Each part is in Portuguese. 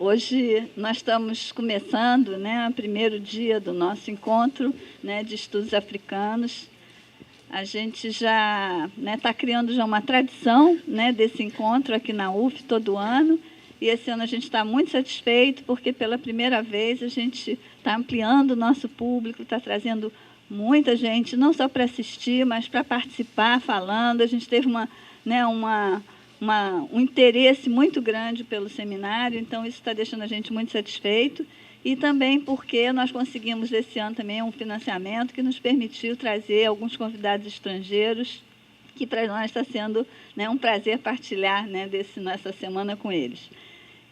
Hoje nós estamos começando, né, o primeiro dia do nosso encontro, né, de estudos africanos. A gente já está criando já uma tradição, né, desse encontro aqui na UF todo ano. E esse ano a gente está muito satisfeito, porque pela primeira vez a gente está ampliando o nosso público, está trazendo muita gente, não só para assistir, mas para participar, falando. A gente teve um interesse muito grande pelo seminário, então isso está deixando a gente muito satisfeito. E também porque nós conseguimos esse ano também um financiamento que nos permitiu trazer alguns convidados estrangeiros, que para nós está sendo, né, um prazer partilhar, né, nessa semana com eles.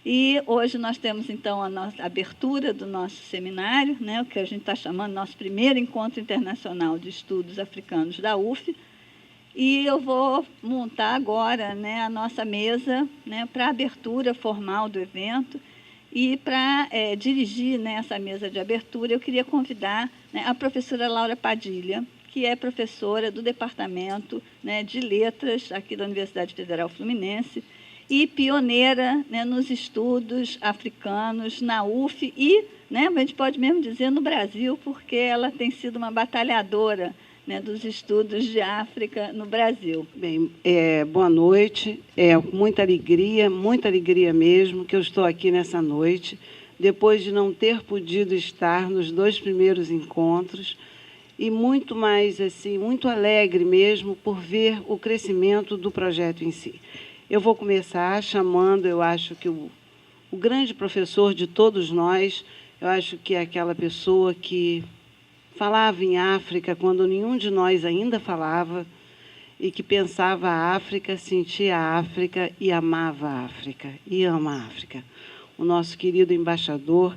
E hoje nós temos, então, a nossa abertura do nosso seminário, né, o que a gente está chamando de nosso primeiro encontro internacional de estudos africanos da UF. E eu vou montar agora, né, a nossa mesa, né, para a abertura formal do evento. E para dirigir, né, essa mesa de abertura, eu queria convidar, né, a professora Laura Padilha, que é professora do Departamento, né, de Letras aqui da Universidade Federal Fluminense e pioneira, né, nos estudos africanos na UF e, né, a gente pode mesmo dizer, no Brasil, porque ela tem sido uma batalhadora, né, dos estudos de África no Brasil. Bem, boa noite. É com muita alegria mesmo, que eu estou aqui nessa noite, depois de não ter podido estar nos 2 primeiros encontros, e muito mais, assim, muito alegre mesmo por ver o crescimento do projeto em si. Eu vou começar chamando, eu acho que o grande professor de todos nós, eu acho que é aquela pessoa que falava em África quando nenhum de nós ainda falava, e que pensava a África, sentia a África e amava a África, e ama a África. O nosso querido embaixador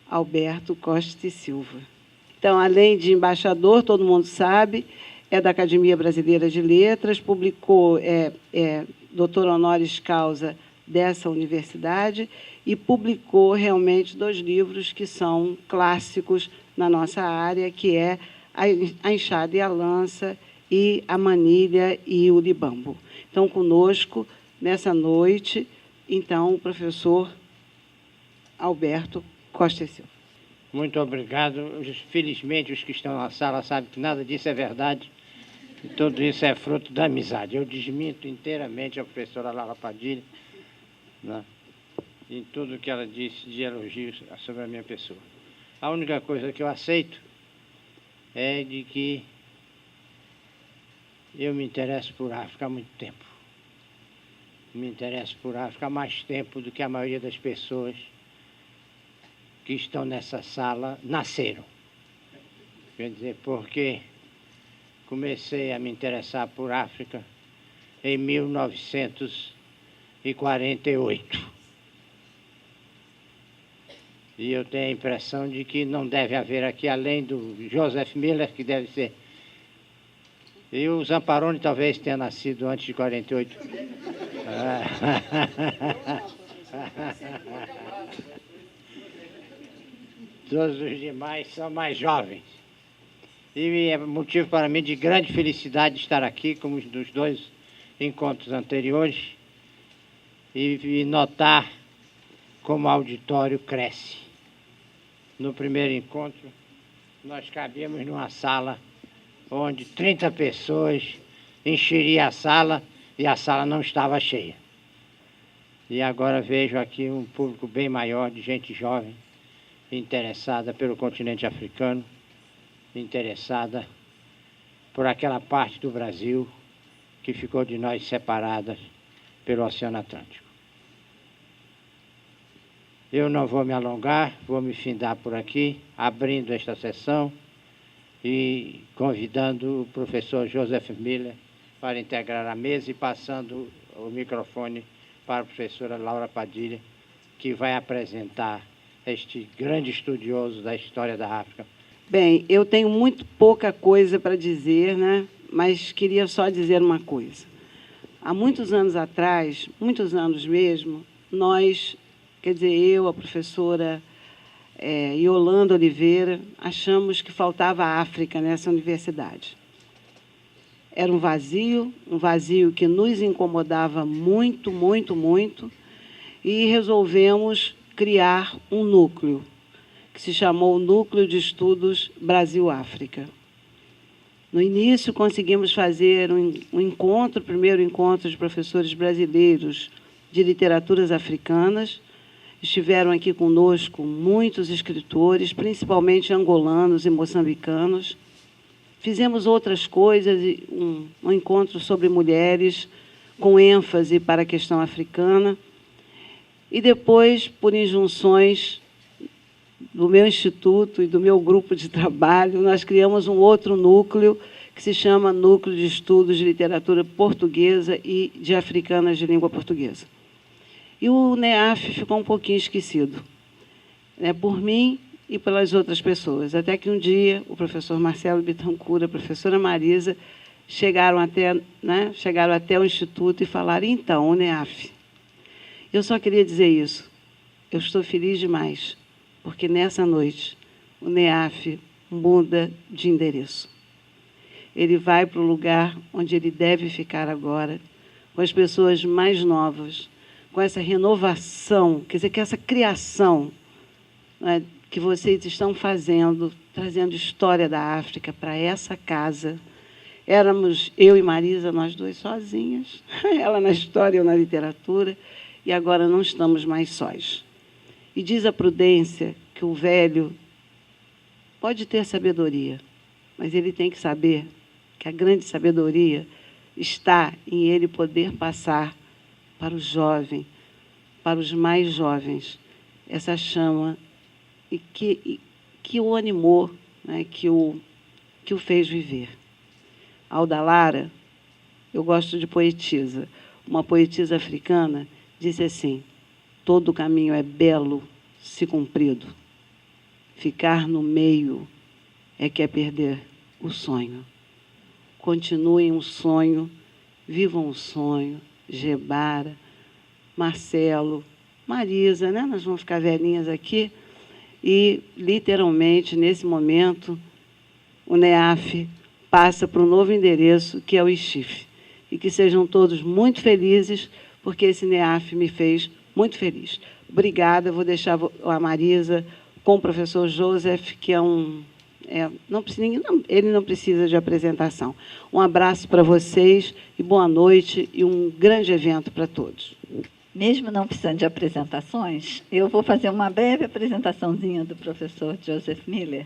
Alberto Costa e Silva. Então, além de embaixador, todo mundo sabe, é da Academia Brasileira de Letras, publicou, doutor honoris causa dessa universidade, e publicou realmente 2 livros que são clássicos na nossa área, que é A Enxada e a Lança e A Manilha e o Libambo. Então, conosco, nessa noite, então, o professor Alberto Costa e Silva. Muito obrigado. Felizmente, os que estão na sala sabem que nada disso é verdade, e tudo isso é fruto da amizade. Eu desminto inteiramente a professora Laura Padilha, né, em tudo que ela disse de elogios sobre a minha pessoa. A única coisa que eu aceito é de que eu me interesso por África há muito tempo. Me interesso por África há mais tempo do que a maioria das pessoas que estão nessa sala nasceram. Quer dizer, porque comecei a me interessar por África em 1948. E eu tenho a impressão de que não deve haver aqui, além do Joseph Miller, que deve ser... E o Zamparoni talvez tenha nascido antes de 48. Todos os demais são mais jovens. E é motivo para mim de grande felicidade estar aqui, como nos 2 encontros anteriores, e notar como o auditório cresce. No primeiro encontro, nós cabíamos numa sala onde 30 pessoas encheriam a sala, e a sala não estava cheia. E agora vejo aqui um público bem maior de gente jovem, interessada pelo continente africano, interessada por aquela parte do Brasil que ficou de nós separada pelo Oceano Atlântico. Eu não vou me alongar, vou me findar por aqui, abrindo esta sessão e convidando o professor Joseph Miller para integrar a mesa e passando o microfone para a professora Laura Padilha, que vai apresentar este grande estudioso da história da África. Bem, eu tenho muito pouca coisa para dizer, né? Mas queria só dizer uma coisa. Há muitos anos atrás, muitos anos mesmo, nós... Quer dizer, eu, a professora Yolanda Oliveira, achamos que faltava África nessa universidade. Era um vazio que nos incomodava muito, muito, muito, e resolvemos criar um núcleo, que se chamou Núcleo de Estudos Brasil-África. No início, conseguimos fazer um encontro, o primeiro encontro de professores brasileiros de literaturas africanas. Estiveram aqui conosco muitos escritores, principalmente angolanos e moçambicanos. Fizemos outras coisas, um encontro sobre mulheres, com ênfase para a questão africana. E depois, por injunções do meu instituto e do meu grupo de trabalho, nós criamos um outro núcleo, que se chama Núcleo de Estudos de Literatura Portuguesa e de Africanas de Língua Portuguesa. E o NEAF ficou um pouquinho esquecido, né, por mim e pelas outras pessoas, até que um dia o professor Marcelo Bittencourt, a professora Marisa, chegaram até o Instituto e falaram, então, o NEAF. Eu só queria dizer isso, eu estou feliz demais, porque nessa noite o NEAF muda de endereço. Ele vai para o lugar onde ele deve ficar agora, com as pessoas mais novas, com essa renovação, quer dizer, que essa criação, né, que vocês estão fazendo, trazendo história da África para essa casa. Éramos eu e Marisa, nós duas sozinhas, ela na história, eu na literatura, e agora não estamos mais sós. E diz a Prudência que o velho pode ter sabedoria, mas ele tem que saber que a grande sabedoria está em ele poder passar para o jovem, para os mais jovens, essa chama e que o animou, né, que o fez viver. Alda Lara, eu gosto de poetisa. Uma poetisa africana disse assim, todo caminho é belo se cumprido. Ficar no meio é que é perder o sonho. Continuem um sonho, vivam um sonho, Gebara, Marcelo, Marisa, né? Nós vamos ficar velhinhas aqui. E, literalmente, nesse momento, o NEAF passa para um novo endereço, que é o IXIF. E que sejam todos muito felizes, porque esse NEAF me fez muito feliz. Obrigada, vou deixar a Marisa com o professor Joseph, que ele não precisa de apresentação. Um abraço para vocês e boa noite e um grande evento para todos. Mesmo não precisando de apresentações, eu vou fazer uma breve apresentaçãozinha do professor Joseph Miller,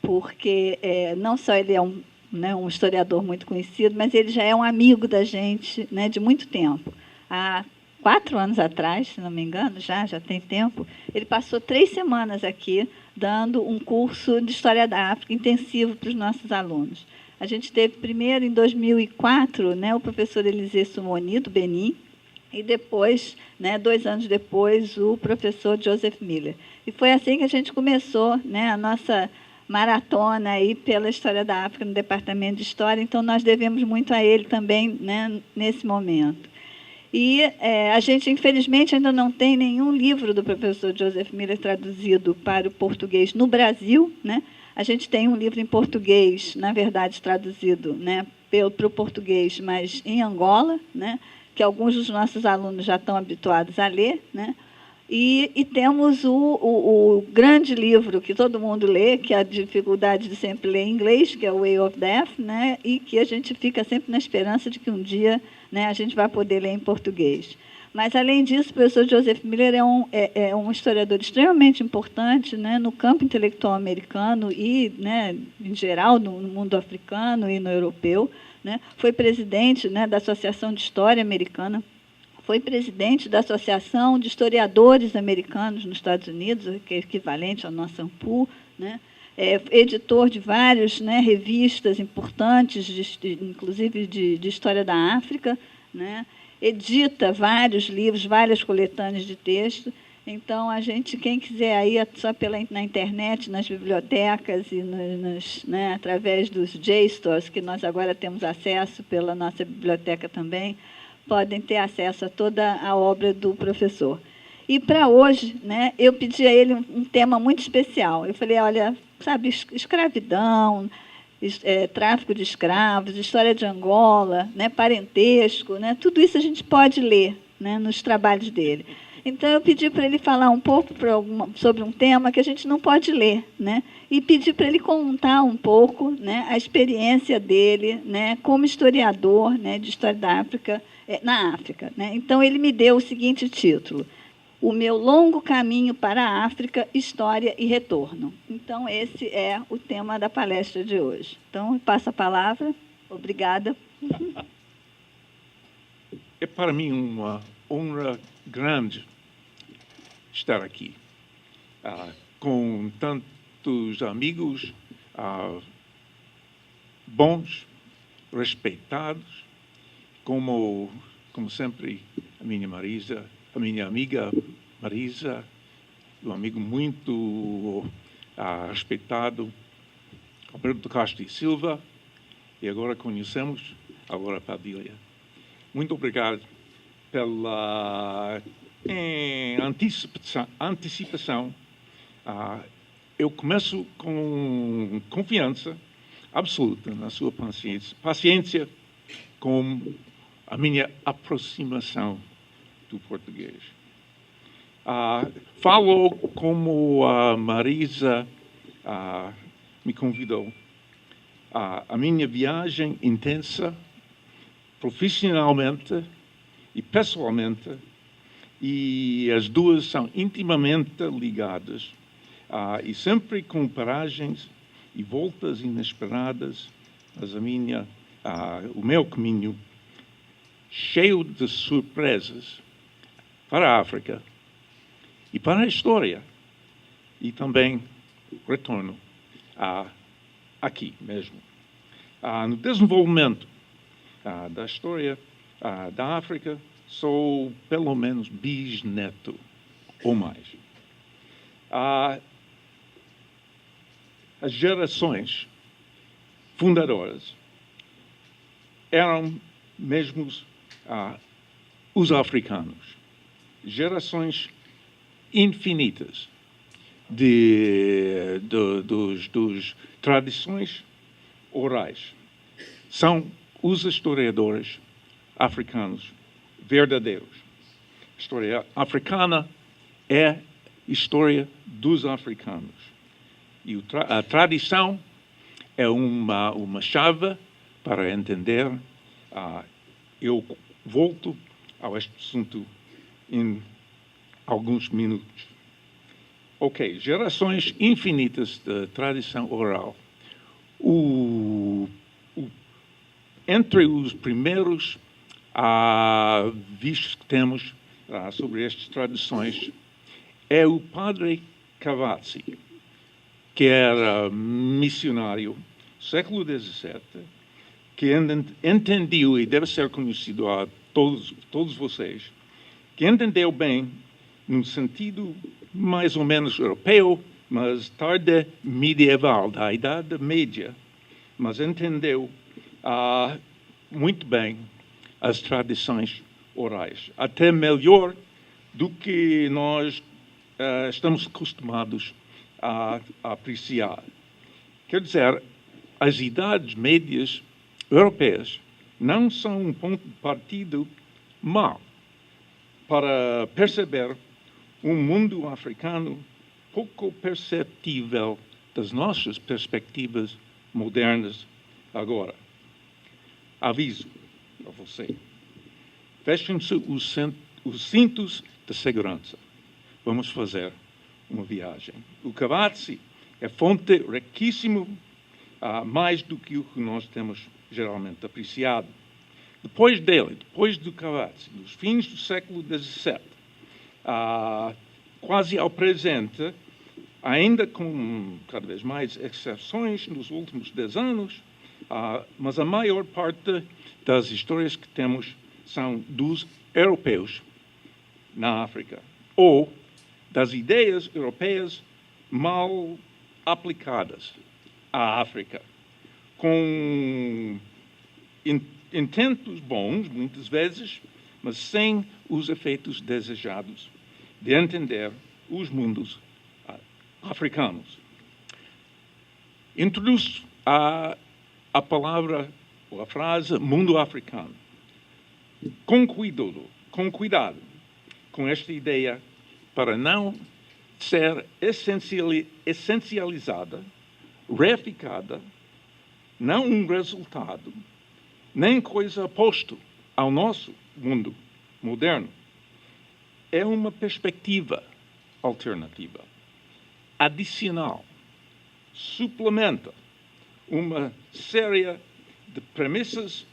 porque não só ele é um historiador muito conhecido, mas ele já é um amigo da gente, né, de muito tempo. Há 4 anos atrás, se não me engano, já tem tempo, ele passou 3 semanas aqui dando um curso de História da África intensivo para os nossos alunos. A gente teve primeiro, em 2004, né, o professor Elisée Soumoni, do Benin, e depois, né, 2 anos depois, o professor Joseph Miller. E foi assim que a gente começou, né, a nossa maratona aí pela História da África no Departamento de História, então nós devemos muito a ele também, né, nesse momento. E a gente, infelizmente, ainda não tem nenhum livro do professor Joseph Miller traduzido para o português no Brasil, né? A gente tem um livro em português, na verdade, traduzido, né, para o português, mas em Angola, né, que alguns dos nossos alunos já estão habituados a ler, né? E temos o grande livro que todo mundo lê, que é a dificuldade de sempre ler em inglês, que é o Way of Death, né? E que a gente fica sempre na esperança de que um dia, né, a gente vai poder ler em português. Mas, além disso, o professor Joseph Miller é um historiador extremamente importante, né, no campo intelectual americano e, né, em geral, no mundo africano e no europeu. Né? Foi presidente, né, da Associação de História Americana, foi presidente da Associação de Historiadores Americanos nos Estados Unidos, que é equivalente ao nosso AMPU, né? Editor de várias, né, revistas importantes, inclusive de História da África, né? Edita vários livros, várias coletâneas de texto. Então, quem quiser aí, só na internet, nas bibliotecas e né, através dos JSTORs, que nós agora temos acesso pela nossa biblioteca também, podem ter acesso a toda a obra do professor. E, para hoje, né, eu pedi a ele um tema muito especial. Eu falei, olha, sabe, escravidão, tráfico de escravos, história de Angola, né, parentesco, né, tudo isso a gente pode ler, né, nos trabalhos dele. Então, eu pedi para ele falar um pouco sobre um tema que a gente não pode ler, né? E pedi para ele contar um pouco, né, a experiência dele, né, como historiador, né, de história da África, na África, né? Então, ele me deu o seguinte título: O Meu Longo Caminho para a África, História e Retorno. Então, esse é o tema da palestra de hoje. Então, eu passo a palavra. Obrigada. É para mim uma honra grande estar aqui, com tantos amigos bons, respeitados, como sempre a minha amiga Marisa, um amigo muito respeitado, Alberto Castro e Silva, e agora conhecemos Aurora Padilha. Muito obrigado pela antecipação. Eu começo com confiança absoluta na sua paciência com a minha aproximação do português. Falo como a Marisa me convidou. A minha viagem intensa, profissionalmente e pessoalmente, e as duas são intimamente ligadas, e sempre com paragens e voltas inesperadas, mas o meu caminho cheio de surpresas para a África e para a história, e também retorno aqui mesmo. No desenvolvimento da história da África, sou pelo menos bisneto ou mais. As gerações fundadoras eram mesmo os africanos. Gerações infinitas dos tradições orais. São os historiadores africanos verdadeiros. A história africana é história dos africanos. E a tradição é uma chave para entender. Eu volto ao este assunto em alguns minutos. Ok, gerações infinitas de tradição oral. Entre os primeiros vistos que temos sobre estas tradições é o padre Cavazzi, que era missionário século XVII, que entendeu, e deve ser conhecido a todos vocês, que entendeu bem, num sentido mais ou menos europeu, mas tarde medieval, da Idade Média, mas entendeu muito bem as tradições orais, até melhor do que nós estamos acostumados a apreciar. Quer dizer, as idades médias europeias não são um ponto de partida mau para perceber um mundo africano pouco perceptível das nossas perspectivas modernas agora. Aviso a você. Fechem-se os cintos de segurança. Vamos fazer uma viagem. O Cavazzi é fonte riquíssima, mais do que o que nós temos geralmente apreciado. Depois do Cavazzi, nos fins do século XVII, quase ao presente, ainda com cada vez mais exceções nos últimos 10 anos, mas a maior parte das histórias que temos são dos europeus na África, ou das ideias europeias mal aplicadas à África, com intentos bons, muitas vezes, mas sem os efeitos desejados de entender os mundos africanos. Introduzo a palavra, ou a frase, mundo africano. Com cuidado, com esta ideia para não ser essencializada, reificada, não um resultado, nem coisa oposta ao nosso mundo moderno. É uma perspectiva alternativa, adicional, suplementa uma série de premissas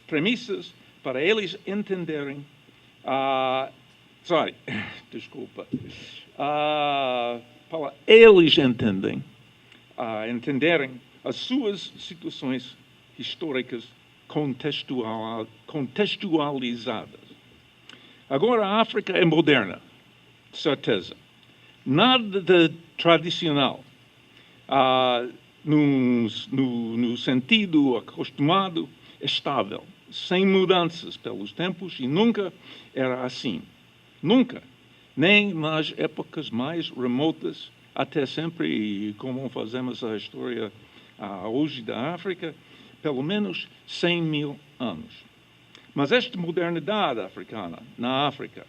para eles entenderem, para eles entenderem as suas situações históricas contextualizadas. Agora a África é moderna, certeza. Nada de tradicional, no sentido acostumado, estável, sem mudanças pelos tempos, e nunca era assim. Nunca. Nem nas épocas mais remotas, até sempre, e como fazemos a história hoje da África, pelo menos 100 mil anos. Mas esta modernidade africana, na África,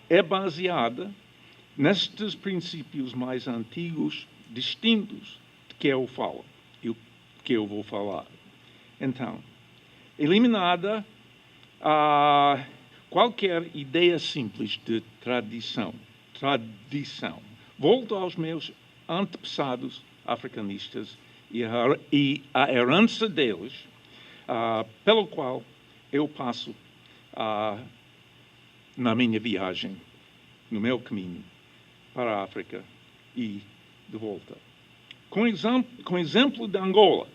é baseada nestes princípios mais antigos, distintos, de que eu falo e que eu vou falar. Então, eliminada qualquer ideia simples de tradição. Volto aos meus antepassados africanistas e a herança deles, pelo qual eu passo na minha viagem, no meu caminho para a África e de volta. Com exemplo de Angola,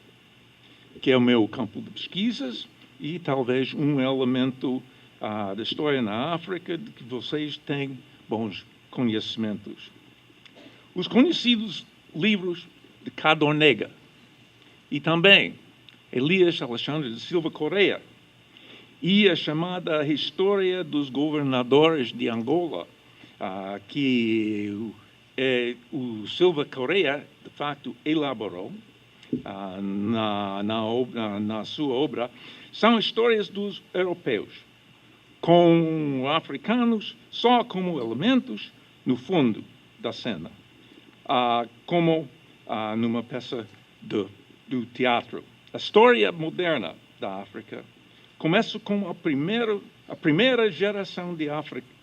que é o meu campo de pesquisas e talvez um elemento da história na África de que vocês têm bons conhecimentos. Os conhecidos livros de Cadornega e também Elias Alexandre de Silva Correia e a chamada História dos Governadores de Angola, que o Silva Correia, de facto, elaborou na sua obra, são histórias dos europeus, com africanos só como elementos no fundo da cena, como numa peça do teatro. A história moderna da África começa com a primeira geração de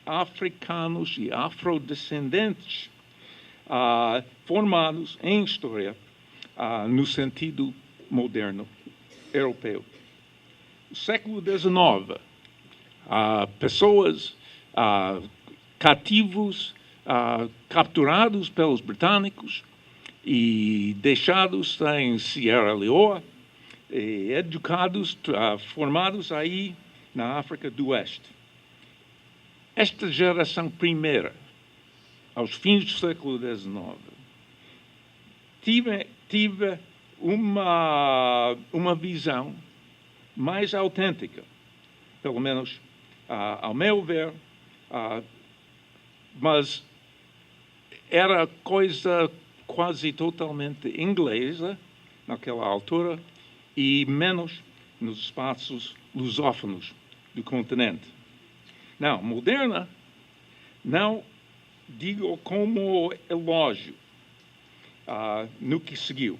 africanos e afrodescendentes formados em história no sentido moderno europeu. No século XIX, pessoas cativos, capturados pelos britânicos e deixados em Sierra Leoa, e educados, formados aí na África do Oeste. Esta geração primeira, aos fins do século XIX, tive uma visão mais autêntica, pelo menos ao meu ver, mas era coisa quase totalmente inglesa naquela altura e menos nos espaços lusófonos do continente. Não, moderna, não digo como elogio no que seguiu.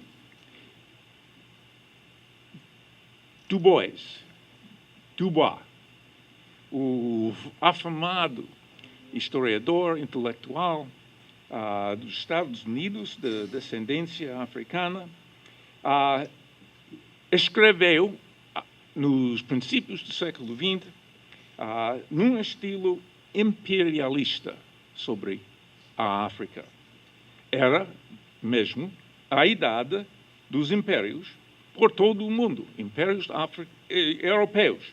Dubois, o afamado historiador intelectual dos Estados Unidos, de descendência africana, escreveu, nos princípios do século XX, num estilo imperialista sobre a África. Era mesmo a idade dos impérios por todo o mundo, impérios europeus.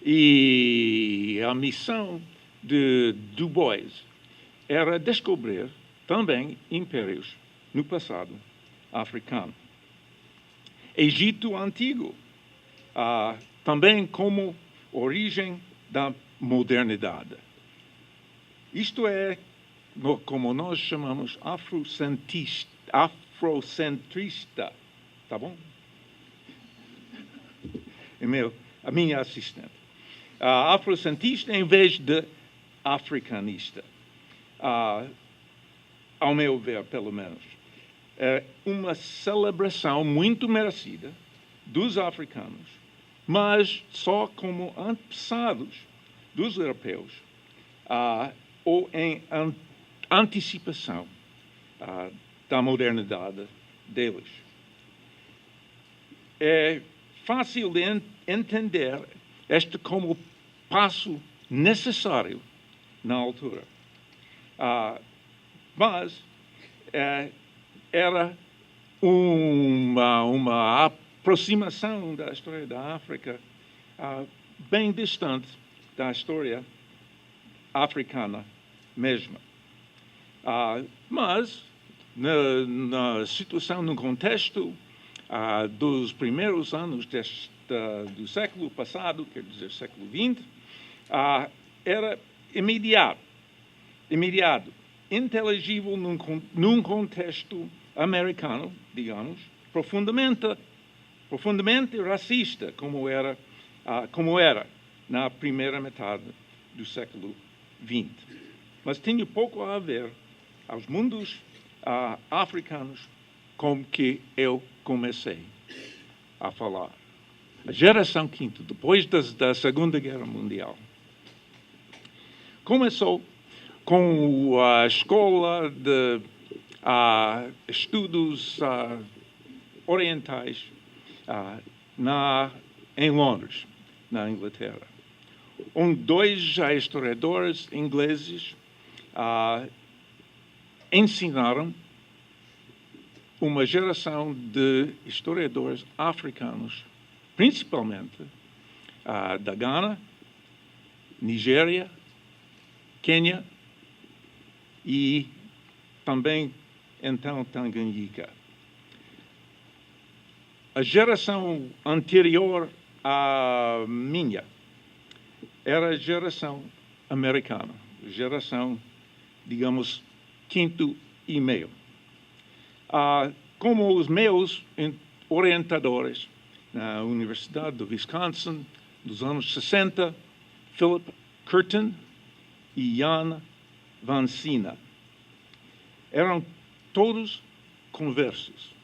E a missão de Du Bois era descobrir também impérios no passado africano. Egito Antigo, também como origem da modernidade. Isto é, como nós chamamos, afrocentrista, tá bom? A minha assistente. Afrocentrista em vez de africanista. ao meu ver, pelo menos, é uma celebração muito merecida dos africanos, mas só como antepassados dos europeus, ou em antecipação da modernidade deles. É fácil de entender este como passo necessário na altura. Mas era uma aproximação da história da África bem distante da história africana mesma. Mas, na situação, no contexto dos primeiros anos do século passado, quer dizer, século XX, era imediato, inteligível num contexto americano, digamos, profundamente racista, como era na primeira metade do século XX. Mas tinha pouco a ver aos mundos africanos com que eu comecei a falar. A geração quinta, depois da Segunda Guerra Mundial, começou com a escola de estudos orientais em Londres, na Inglaterra, onde dois historiadores ingleses ensinaram uma geração de historiadores africanos, principalmente da Gana, Nigéria, Quênia e também, então, Tanganyika. A geração anterior à minha era a geração americana, geração, digamos, quinto e meio. Como os meus orientadores na Universidade do Wisconsin, dos anos 60, Philip Curtin e Jan Van Sina. Eram todos conversos.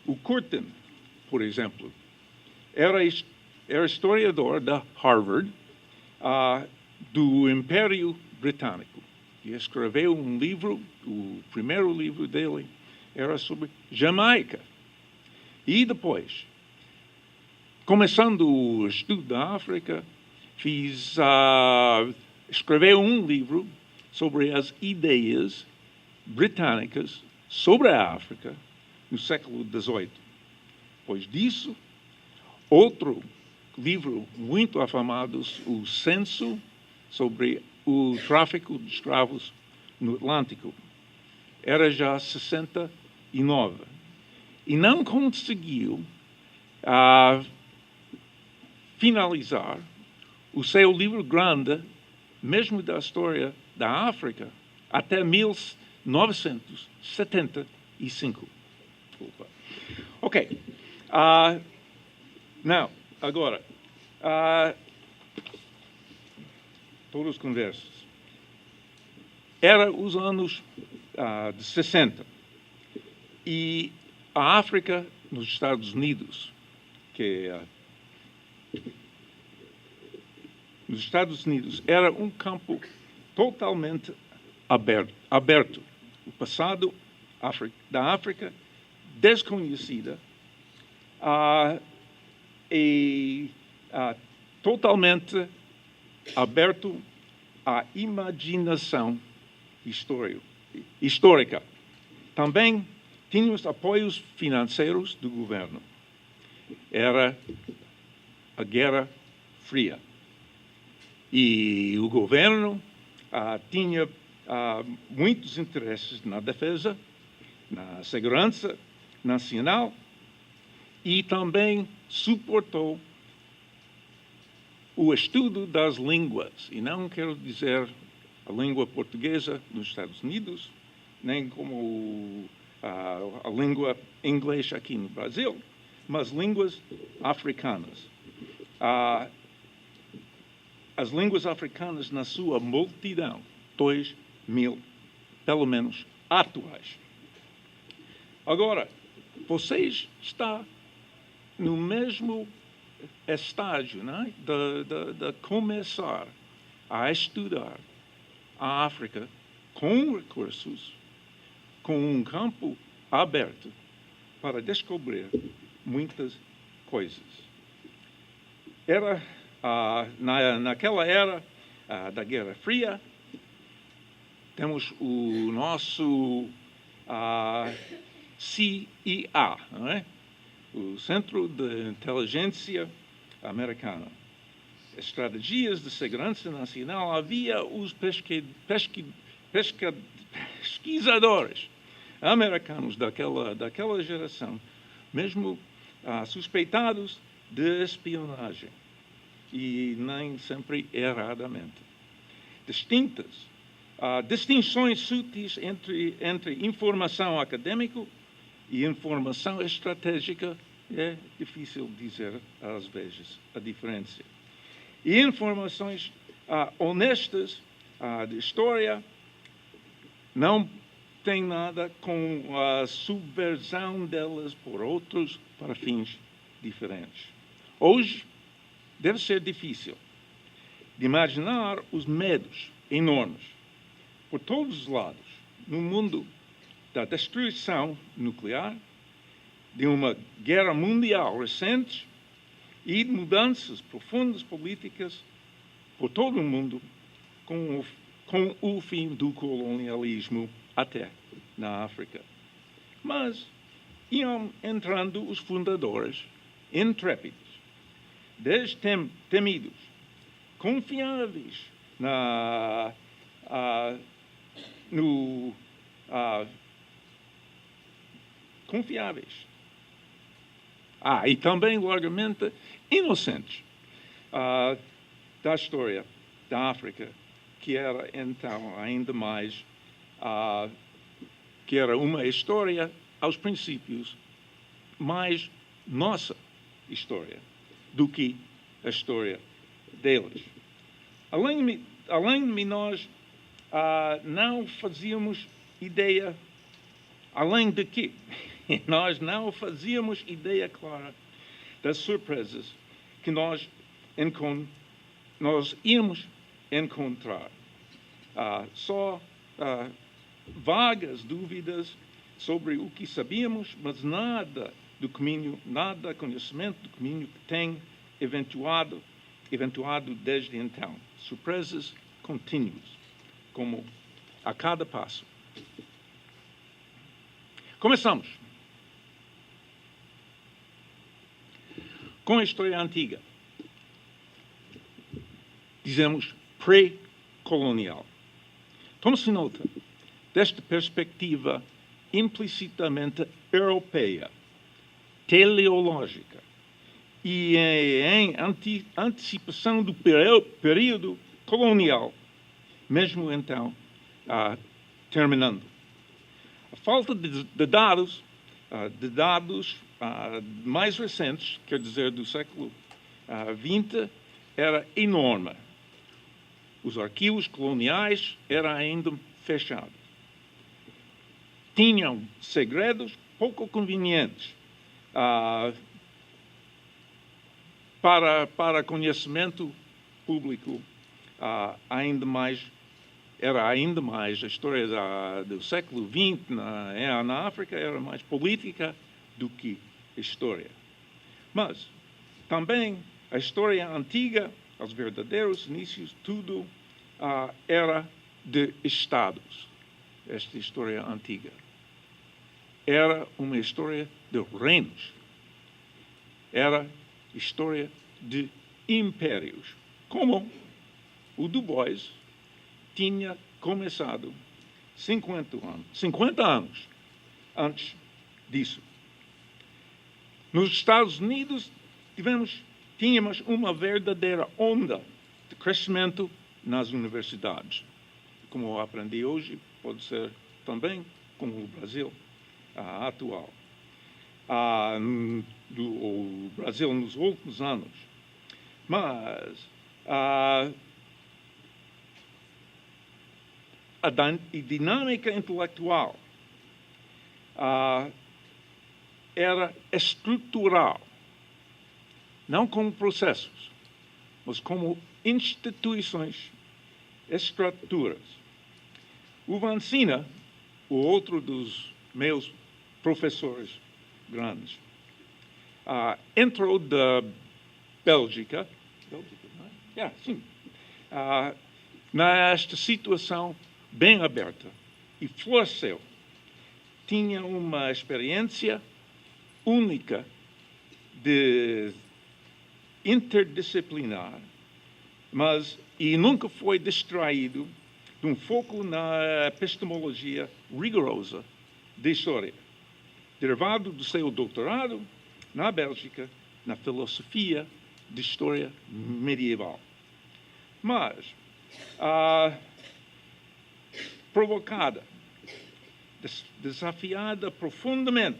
O Curtin, por exemplo, era historiador da Harvard, do Império Britânico, e escreveu um livro, o primeiro livro dele era sobre Jamaica. E depois, começando o estudo da África, escreveu um livro sobre as ideias britânicas sobre a África no século XVIII. Depois disso, outro livro muito afamado, o Censo sobre o tráfico de escravos no Atlântico. Era já 69. E não conseguiu finalizar o seu livro grande, mesmo da história da África, até 1975. Desculpa. Ok. Não, agora, todos os conversos. Era os anos de 60. E a África, nos Estados Unidos, nos Estados Unidos, era um campo totalmente aberto. O passado da África, desconhecida, e totalmente aberto à imaginação histórica. Também tínhamos apoios financeiros do governo. Era a Guerra Fria. E o governo tinha muitos interesses na defesa, na segurança nacional e também suportou o estudo das línguas. E não quero dizer a língua portuguesa nos Estados Unidos, nem como a língua inglesa aqui no Brasil, mas línguas africanas. as línguas africanas na sua multidão, 2.000, pelo menos, atuais. Agora, vocês estão no mesmo estágio, né, de começar a estudar a África com recursos, com um campo aberto para descobrir muitas coisas. Era naquela era da Guerra Fria, temos o nosso CIA, não é? O Centro de Inteligência Americano. Estratégias de segurança nacional, havia os pesquisadores americanos daquela geração, mesmo suspeitados de espionagem, e nem sempre erradamente. Distinções sutis entre informação acadêmica e informação estratégica, é difícil dizer às vezes a diferença. E informações honestas de história não tem nada com a subversão delas por outros para fins diferentes. Hoje, deve ser difícil de imaginar os medos enormes por todos os lados no mundo da destruição nuclear, de uma guerra mundial recente e de mudanças profundas políticas por todo o mundo com o fim do colonialismo até na África. Mas iam entrando os fundadores intrépidos, destemidos, confiáveis confiáveis. E também largamente inocentes da história da África, que era então ainda mais que era uma história aos princípios mais nossa história do que a história deles. Além de nós não fazíamos ideia, além de que nós não fazíamos ideia clara das surpresas que nós íamos encontrar. Só vagas dúvidas sobre o que sabíamos, mas nada do caminho, nada conhecimento do caminho que tem eventuado desde então. Surpresas contínuas, como a cada passo. Começamos com a história antiga. Dizemos pré-colonial. Tome-se nota desta perspectiva implicitamente europeia, teleológica, e em antecipação do período colonial, mesmo então terminando. A falta de dados mais recentes, quer dizer, do século XX, era enorme. Os arquivos coloniais eram ainda fechados. Tinham segredos pouco convenientes para conhecimento público. Era ainda mais a história do século XX na África, era mais política do que história. Mas também a história antiga, os verdadeiros inícios, tudo era de estados. Esta história antiga era uma história de reinos. Era história de impérios, como o Du Bois tinha começado 50 anos antes disso. Nos Estados Unidos, tínhamos uma verdadeira onda de crescimento nas universidades. Como eu aprendi hoje, pode ser também como o Brasil atual. O Brasil nos últimos anos. Mas a dinâmica intelectual era estrutural, não como processos, mas como instituições, estruturas. O Vancina, o outro dos meus professores grandes, entrou da Bélgica, sim, nesta situação bem aberta e floresceu. Tinha uma experiência única de interdisciplinar, e nunca foi distraído de um foco na epistemologia rigorosa de história, derivado do seu doutorado na Bélgica, na filosofia de história medieval. Mas, provocada, desafiada profundamente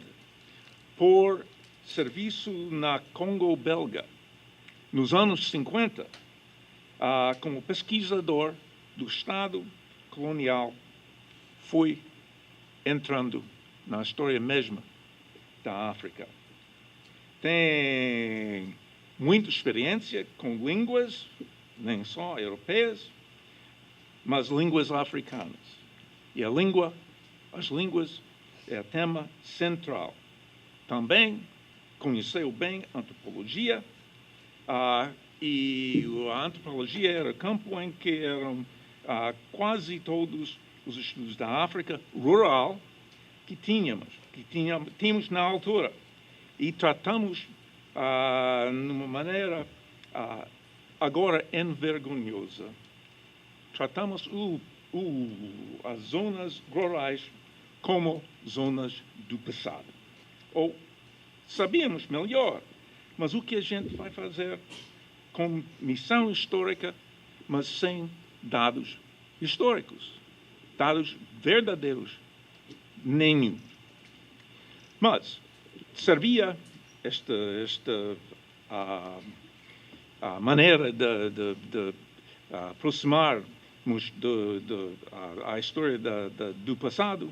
por serviço na Congo belga, nos anos 50, como pesquisador do Estado colonial, foi entrando na história mesma da África. Tem muita experiência com línguas, nem só europeias, mas línguas africanas. E as línguas é o tema central. Também conheceu bem a antropologia, e a antropologia era o campo em que eram quase todos os estudos da África rural que tínhamos na altura. E tratamos de uma maneira agora envergonhosa. Tratamos as zonas rurais como zonas do passado. Ou sabíamos melhor, mas o que a gente vai fazer com missão histórica, mas sem dados históricos, dados verdadeiros, nenhum. Mas servia esta maneira de aproximarmos a história do passado,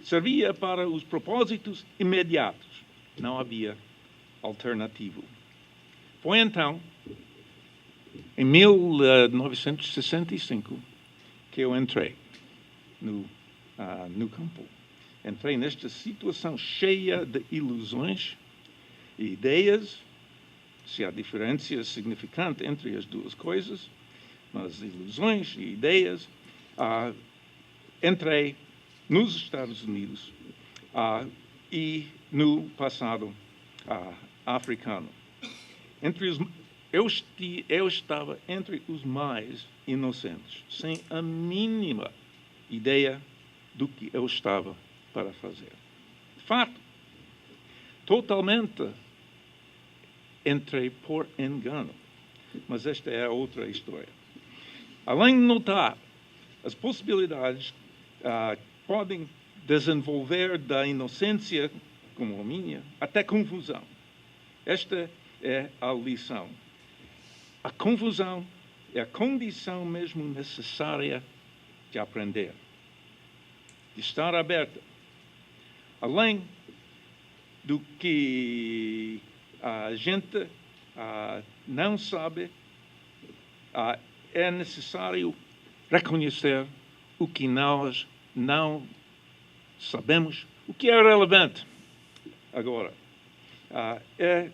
servia para os propósitos imediatos. Não havia alternativo. Foi então, em 1965, que eu entrei no campo. Entrei nesta situação cheia de ilusões e ideias, se há diferença significante entre as duas coisas, mas ilusões e ideias. Entrei nos Estados Unidos e no passado africano. Eu estava entre os mais inocentes, sem a mínima ideia do que eu estava para fazer. De fato, totalmente entrei por engano. Mas esta é outra história. Além de notar as possibilidades podem desenvolver da inocência, como a minha, até confusão. Esta é a lição. A confusão é a condição mesmo necessária de aprender, de estar aberta. Além do que a gente não sabe, é necessário reconhecer o que nós não sabemos, o que é relevante. Agora, é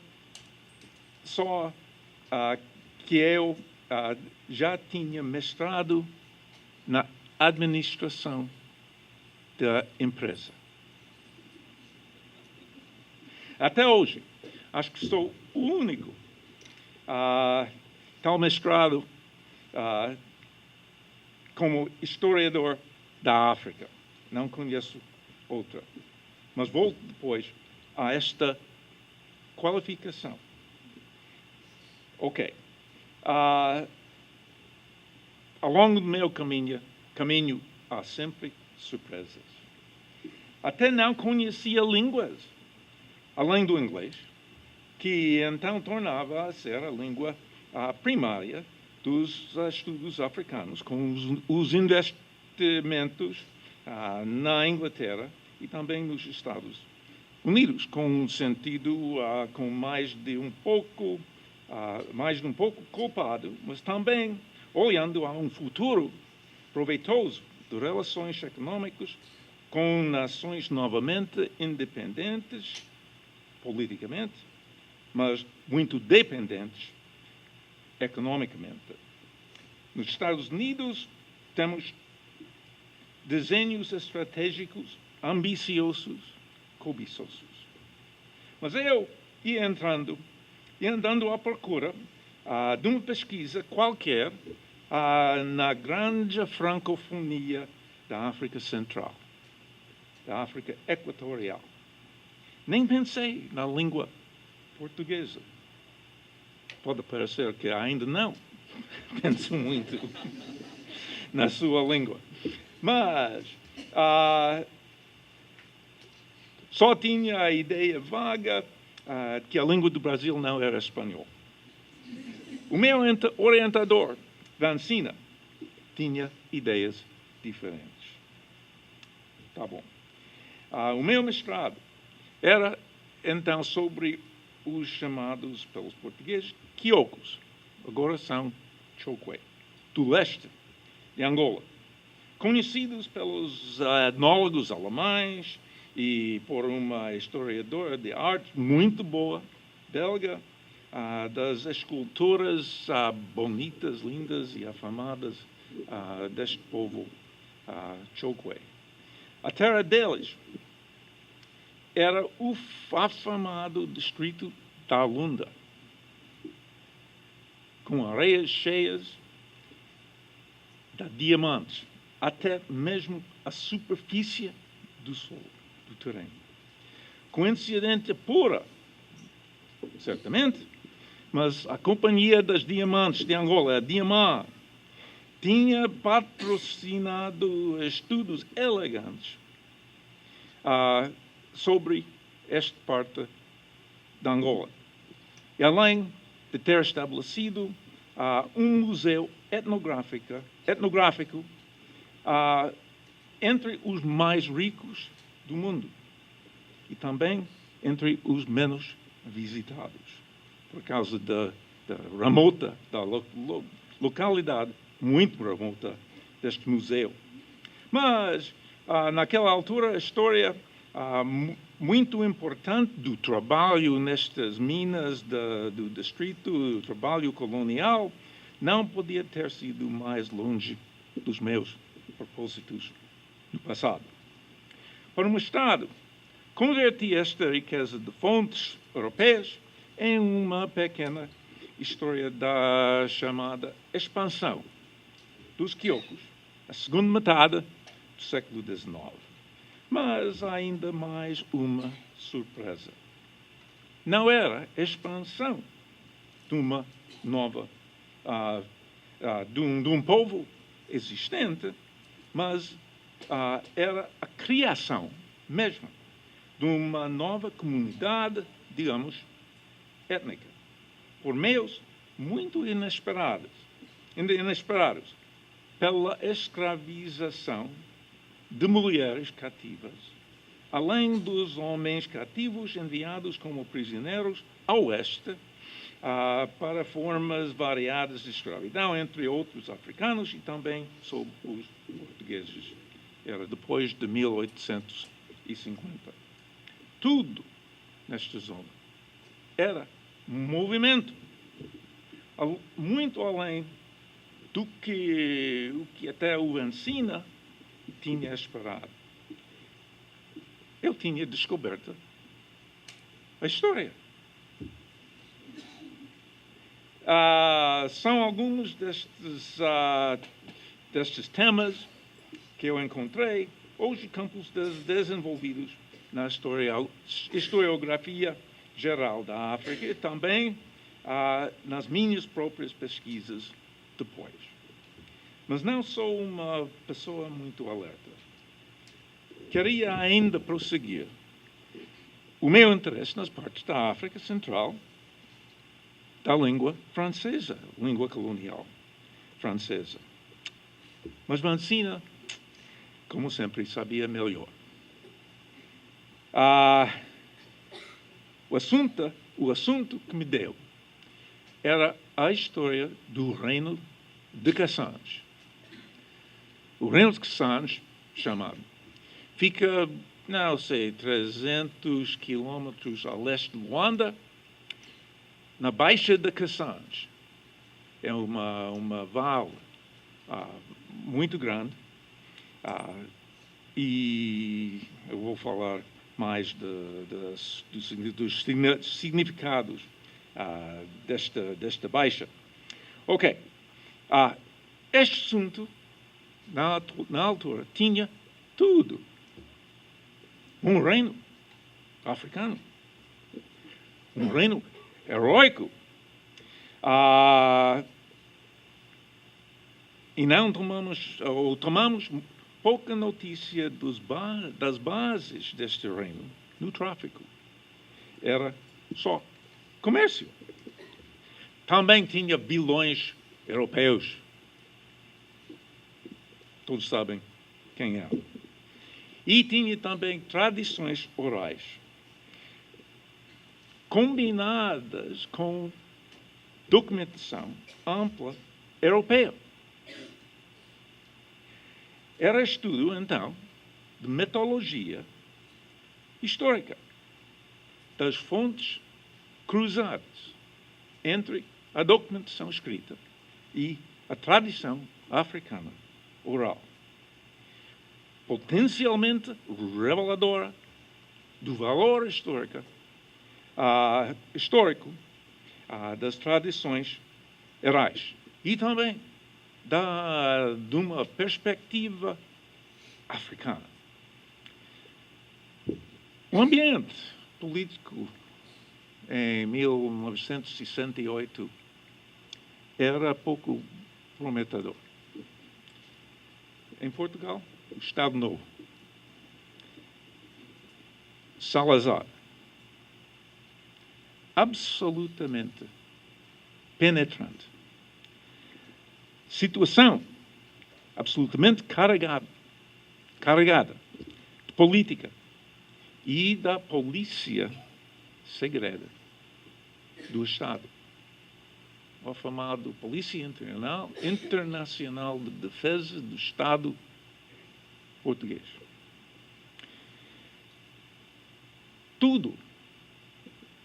só que eu já tinha mestrado na administração da empresa. Até hoje, acho que sou o único tal mestrado como historiador da África. Não conheço outra. Mas volto depois a esta qualificação. Ok. Ao longo do meu caminho há sempre surpresas. Até não conhecia línguas, além do inglês, que então tornava a ser a língua primária dos estudos africanos, com os investimentos na Inglaterra e também nos Estados Unidos, com um sentido com mais de um pouco culpado, mas também olhando a um futuro proveitoso de relações econômicas com nações novamente independentes politicamente, mas muito dependentes economicamente. Nos Estados Unidos, temos desenhos estratégicos ambiciosos, cobiçosos. Mas eu ia andando à procura de uma pesquisa qualquer na grande francofonia da África Central, da África Equatorial. Nem pensei na língua portuguesa. Pode parecer que ainda não penso muito na sua língua. Mas só tinha a ideia vaga que a língua do Brasil não era espanhol. O meu orientador, Vancina, tinha ideias diferentes. Tá bom. O meu mestrado era, então, sobre os chamados, pelos portugueses, quiocos. Agora são Chokwe, do leste de Angola. Conhecidos pelos etnólogos alemães e por uma historiadora de arte muito boa, belga, das esculturas bonitas, lindas e afamadas deste povo Chokwe. A terra deles era o afamado distrito da Lunda, com areias cheias de diamantes, até mesmo a superfície do solo, do terreno. Coincidência pura, certamente, mas a Companhia das Diamantes de Angola, a Diamant, tinha patrocinado estudos elegantes sobre esta parte da Angola. E além de ter estabelecido um museu etnográfico entre os mais ricos do mundo e também entre os menos visitados, por causa da localidade muito remota deste museu. Mas, naquela altura, a história muito importante do trabalho nestas minas do distrito, o trabalho colonial, não podia ter sido mais longe dos meus propósitos no passado. Para um Estado, converti esta riqueza de fontes europeias em uma pequena história da chamada expansão dos quiocos, a segunda metade do século XIX. Mas ainda mais uma surpresa. Não era a expansão de uma nova, de um povo existente, mas era a criação mesmo de uma nova comunidade, digamos, étnica, por meios muito inesperados, pela escravização de mulheres cativas, além dos homens cativos enviados como prisioneiros ao oeste para formas variadas de escravidão, entre outros africanos e também sob os portugueses. Era depois de 1850. Tudo nesta zona era um movimento muito além do que até o Vancina tinha esperado. Eu tinha descoberto a história. São alguns destes temas que eu encontrei hoje campos desenvolvidos na historiografia geral da África e também nas minhas próprias pesquisas depois. Mas não sou uma pessoa muito alerta. Queria ainda prosseguir o meu interesse nas partes da África Central da língua francesa, língua colonial francesa. Mas Vancina como sempre, sabia melhor. O assunto que me deu era a história do reino de Cassange. O reino de Cassange, chamado, fica, não sei, 300 quilômetros a leste de Luanda, na Baixa de Cassange. É uma vale muito grande, e eu vou falar mais dos significados desta baixa. Ok. Este assunto, na altura, tinha tudo. Um reino africano. Um reino heróico. E não tomamos pouca notícia das bases deste reino no tráfico. Era só comércio. Também tinha vilões europeus. Todos sabem quem é. E tinha também tradições orais, combinadas com documentação ampla europeia. Era estudo, então, de metodologia histórica, das fontes cruzadas entre a documentação escrita e a tradição africana oral, potencialmente reveladora do valor histórico das tradições orais e também de uma perspectiva africana. O ambiente político em 1968 era pouco prometedor. Em Portugal, o Estado Novo, Salazar, absolutamente penetrante. Situação absolutamente carregada de política e da polícia segredo do Estado, o afamado Polícia Internacional de Defesa do Estado português. Tudo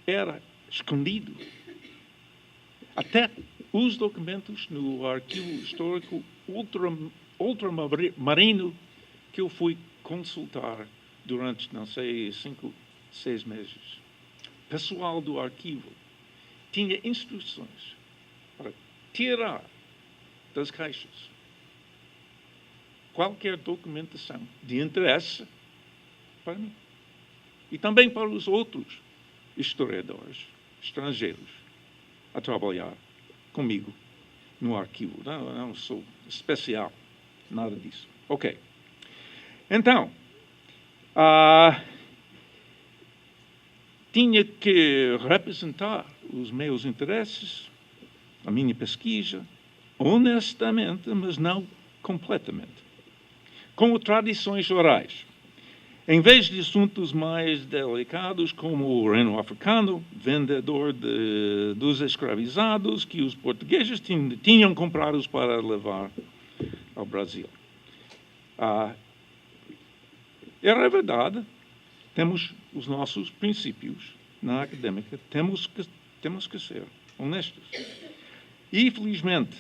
era escondido. Até os documentos no arquivo histórico ultramarino que eu fui consultar durante, não sei, 5, 6 meses. O pessoal do arquivo tinha instruções para tirar das caixas qualquer documentação de interesse para mim. E também para os outros historiadores estrangeiros a trabalhar comigo no arquivo. Não sou especial, nada disso. Ok. Então, tinha que representar os meus interesses, a minha pesquisa, honestamente, mas não completamente, com tradições orais. Em vez de assuntos mais delicados, como o reino africano, vendedor dos escravizados que os portugueses tinham comprados para levar ao Brasil. Era verdade, temos os nossos princípios na académica, temos que ser honestos. E, felizmente,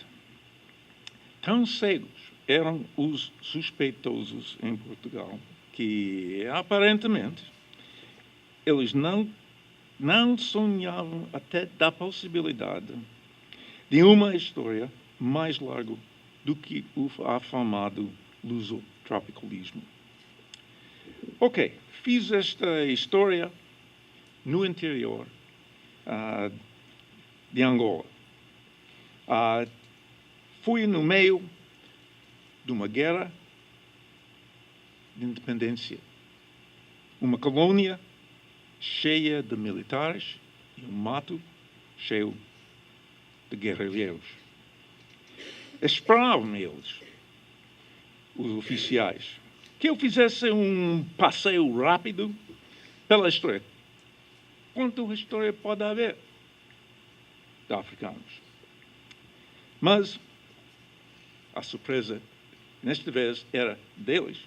tão cegos eram os suspeitosos em Portugal, que, aparentemente, eles não sonhavam até da possibilidade de uma história mais larga do que o afamado lusotropicalismo. Ok, fiz esta história no interior de Angola. Fui no meio de uma guerra de independência. Uma colônia cheia de militares e um mato cheio de guerrilheiros. Esperavam eles, os oficiais, que eu fizesse um passeio rápido pela história. Quanta história pode haver de africanos? Mas a surpresa, nesta vez, era deles.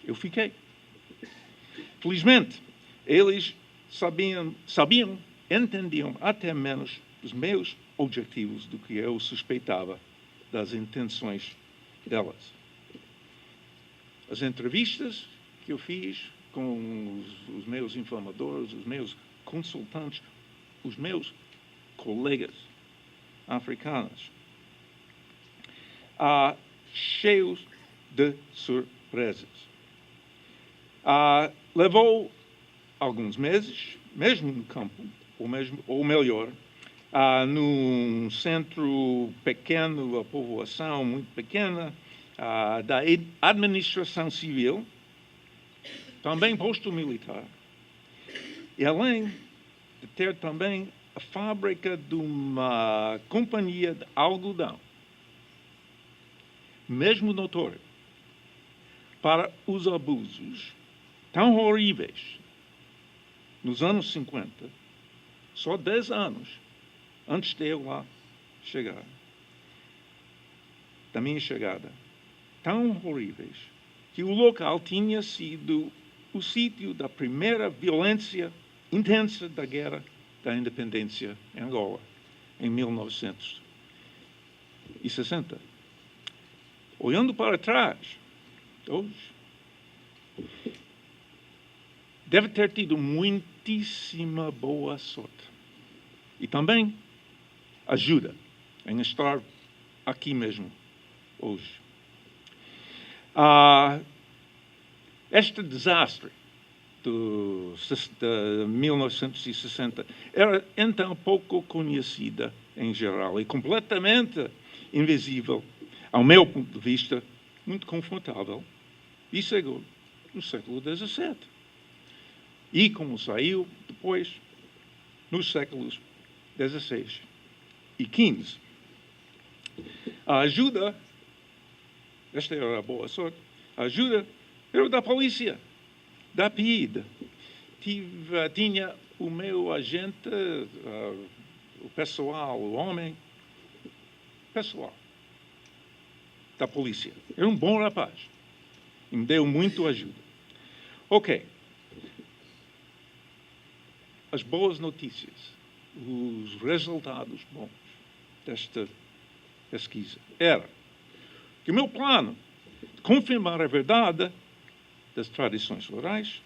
Eu fiquei. Felizmente, eles sabiam, entendiam até menos os meus objetivos do que eu suspeitava das intenções delas. As entrevistas que eu fiz com os meus informadores, os meus consultantes, os meus colegas africanos, cheios de surpresas. Levou alguns meses, mesmo no campo, ou melhor, num centro pequeno, a povoação muito pequena, da administração civil, também posto militar, e além de ter também a fábrica de uma companhia de algodão, mesmo notório, para os abusos tão horríveis nos anos 50, só 10 anos antes de eu lá chegar, da minha chegada, tão horríveis, que o local tinha sido o sítio da primeira violência intensa da Guerra da Independência em Angola, em 1960. Olhando para trás, hoje, deve ter tido muitíssima boa sorte. E também ajuda em estar aqui mesmo, hoje. Este desastre de 1960 era então pouco conhecida em geral e completamente invisível, ao meu ponto de vista, muito confortável e seguro no século XVII. E como saiu depois, nos séculos XVI e XV. A ajuda, esta era a boa sorte, a ajuda era da polícia, da PIDE. Tinha o meu agente, o pessoal, o homem, pessoal da polícia. Era um bom rapaz. E me deu muito ajuda. Ok. As boas notícias, os resultados bons desta pesquisa era que o meu plano de confirmar a verdade das tradições orais,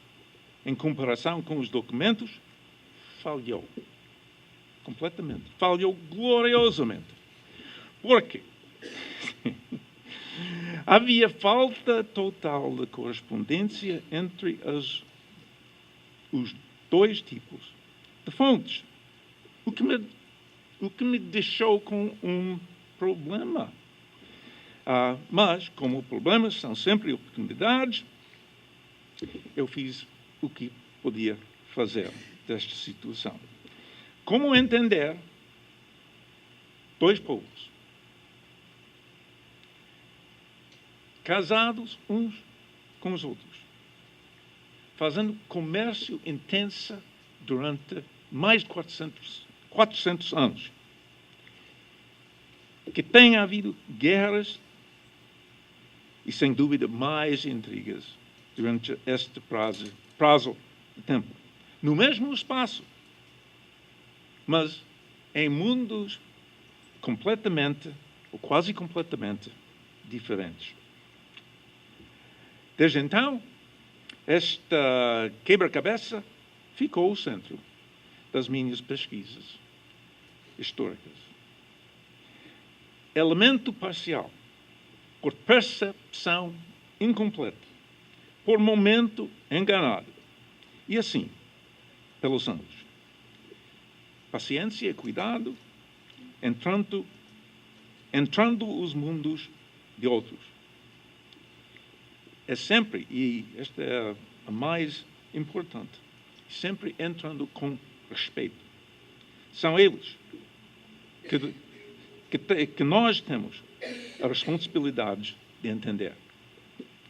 em comparação com os documentos, falhou. Completamente. Falhou gloriosamente. Por quê? Havia falta total de correspondência entre os dois tipos de fontes. O que me deixou com um problema. Mas, como problemas são sempre oportunidades, eu fiz o que podia fazer desta situação. Como entender dois povos casados uns com os outros, fazendo comércio intenso durante mais de 400 anos, que tenha havido guerras e, sem dúvida, mais intrigas durante este prazo de tempo, no mesmo espaço, mas em mundos completamente, ou quase completamente, diferentes. Desde então, esta quebra-cabeça ficou o centro das minhas pesquisas históricas. Elemento parcial, por percepção incompleta, por momento enganado, e assim, pelos anos. Paciência e cuidado, entrando os mundos de outros. É sempre, e esta é a mais importante, sempre entrando com respeito. São eles que nós temos a responsabilidade de entender.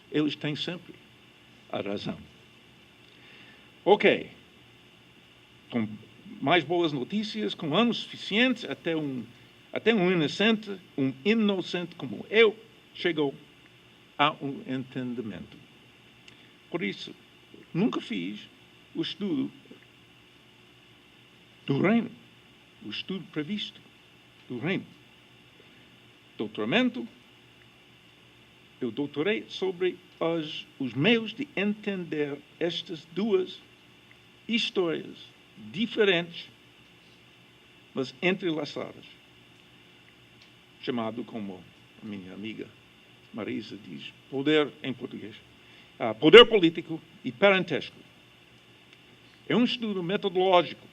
Eles têm sempre a razão. Ok. Com mais boas notícias, com anos suficientes, até um inocente como eu, chegou a um entendimento. Por isso, nunca fiz o estudo do reino, o estudo previsto do reino. Doutoramento, eu doutorei sobre os meios de entender estas duas histórias diferentes, mas entrelaçadas, chamado, como a minha amiga Marisa diz, poder em português, poder político e parentesco. É um estudo metodológico,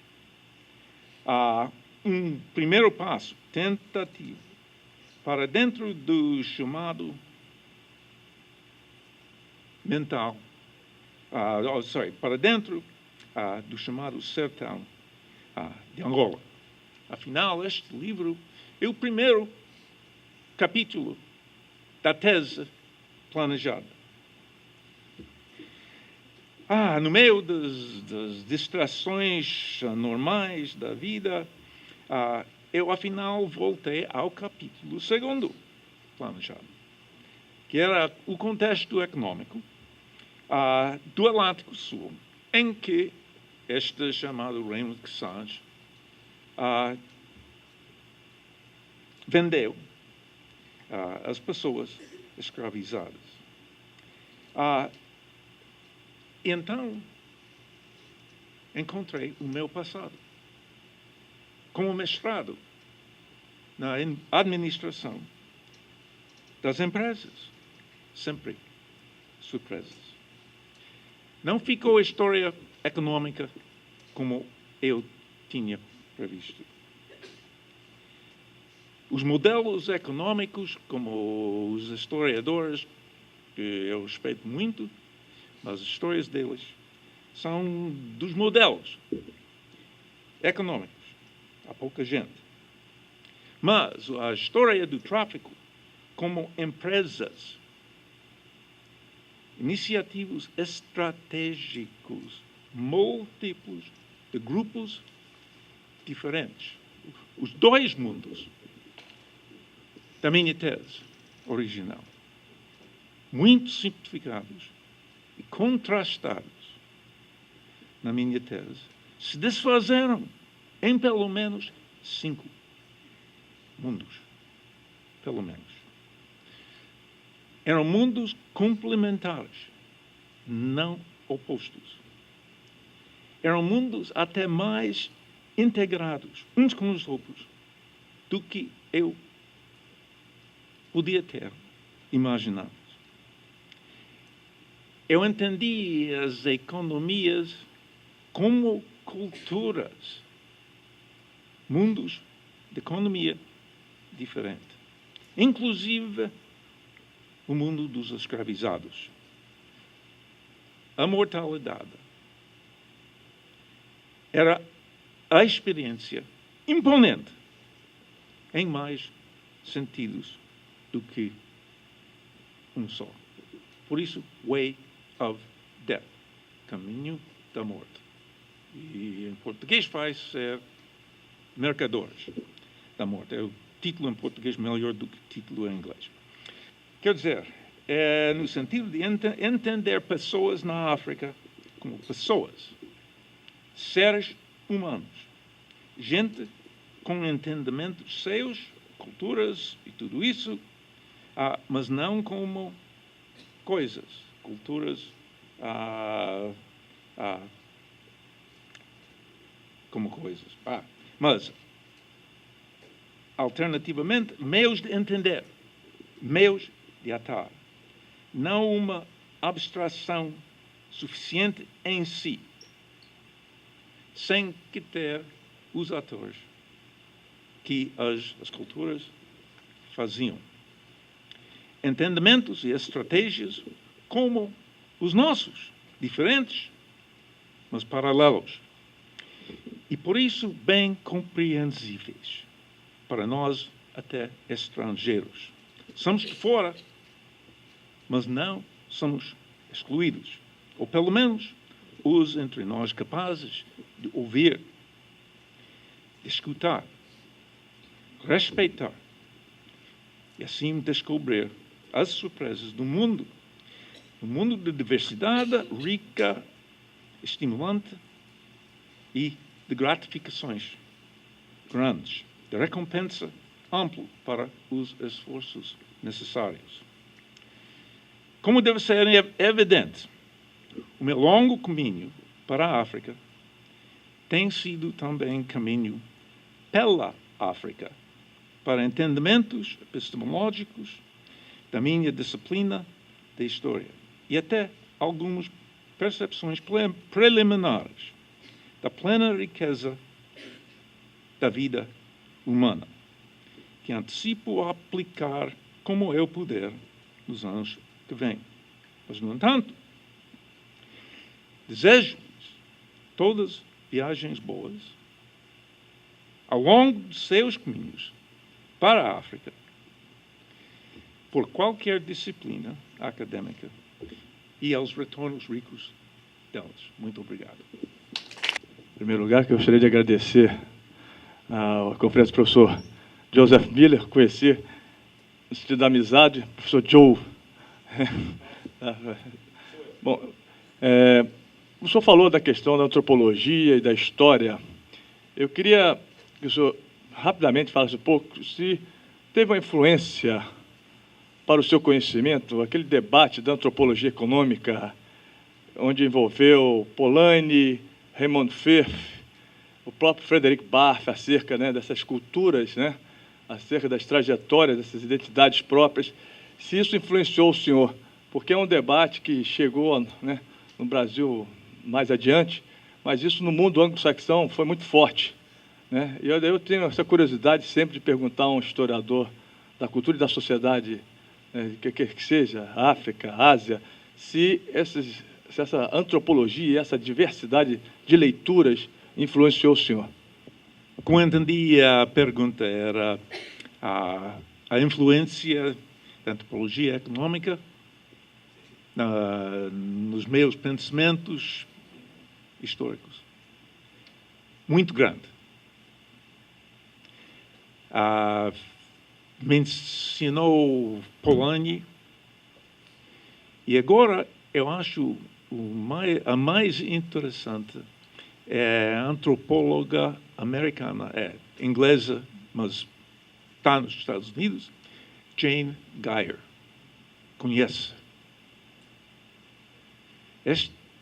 um primeiro passo, tentativo, para dentro do chamado mental, para dentro do chamado sertão de Angola. Afinal, este livro é o primeiro capítulo da tese planejada. No meio das distrações normais da vida, eu, afinal, voltei ao capítulo segundo planejado, que era o contexto econômico do Atlântico Sul, em que este chamado Reino de Cassange vendeu as pessoas escravizadas. Então, encontrei o meu passado como mestrado na administração das empresas. Sempre surpresas. Não ficou a história econômica como eu tinha previsto. Os modelos econômicos, como os historiadores, que eu respeito muito, mas as histórias deles são dos modelos econômicos. Há pouca gente. Mas a história do tráfico como empresas, iniciativos estratégicos, múltiplos, de grupos diferentes. Os dois mundos da minha tese original, muito simplificados e contrastados na minha tese, se desfazeram em pelo menos 5 mundos. Pelo menos. Eram mundos complementares, não opostos. Eram mundos até mais integrados uns com os outros do que eu podia ter imaginado. Eu entendi as economias como culturas, mundos de economia diferente, inclusive o mundo dos escravizados. A mortalidade era a experiência imponente em mais sentidos do que um só. Por isso, Way of Death, caminho da morte. E em português vai ser Mercadores da Morte. É o título em português melhor do que o título em inglês. Quer dizer, no sentido de entender pessoas na África como pessoas, seres humanos, gente com entendimentos seus, culturas e tudo isso, mas não como coisas, culturas como coisas. Mas, alternativamente, meios de entender, meios de atar. Não uma abstração suficiente em si, sem que ter os atores que as culturas faziam. Entendimentos e estratégias como os nossos, diferentes, mas paralelos. E por isso bem compreensíveis para nós até estrangeiros. Somos de fora, mas não somos excluídos. ou pelo menos os entre nós capazes de ouvir, de escutar, respeitar e assim descobrir as surpresas do mundo. Um mundo de diversidade rica, estimulante e de gratificações grandes, de recompensa ampla para os esforços necessários. Como deve ser evidente, o meu longo caminho para a África tem sido também caminho pela África, para entendimentos epistemológicos da minha disciplina de História e até algumas percepções preliminares da plena riqueza da vida humana, que antecipo a aplicar como eu puder nos anos que vêm. Mas, no entanto, desejo-lhes todas viagens boas ao longo de seus caminhos para a África, por qualquer disciplina académica e aos retornos ricos delas. Muito obrigado. Em primeiro lugar, que eu gostaria de agradecer à conferência do professor Joseph Miller, conhecer, no sentido da amizade, professor Joe. Bom, o senhor falou da questão da antropologia e da história. Eu queria que o senhor rapidamente falasse um pouco se teve uma influência para o seu conhecimento aquele debate da antropologia econômica, onde envolveu Polanyi, Raymond Firth, o próprio Frederick Barth, acerca, né, dessas culturas, né, acerca das trajetórias, dessas identidades próprias, se isso influenciou o senhor, porque é um debate que chegou, né, no Brasil mais adiante, mas isso no mundo anglo-saxão foi muito forte, né? E eu tenho essa curiosidade sempre de perguntar a um historiador da cultura e da sociedade, que seja África, Ásia, se essa antropologia e essa diversidade de leituras influenciou o senhor. Como entendi, a pergunta era a influência da antropologia econômica nos meus pensamentos históricos. Muito grande. Mencionou Polanyi, e agora eu acho a mais interessante é a antropóloga americana, inglesa, mas está nos Estados Unidos, Jane Guyer. Conhece.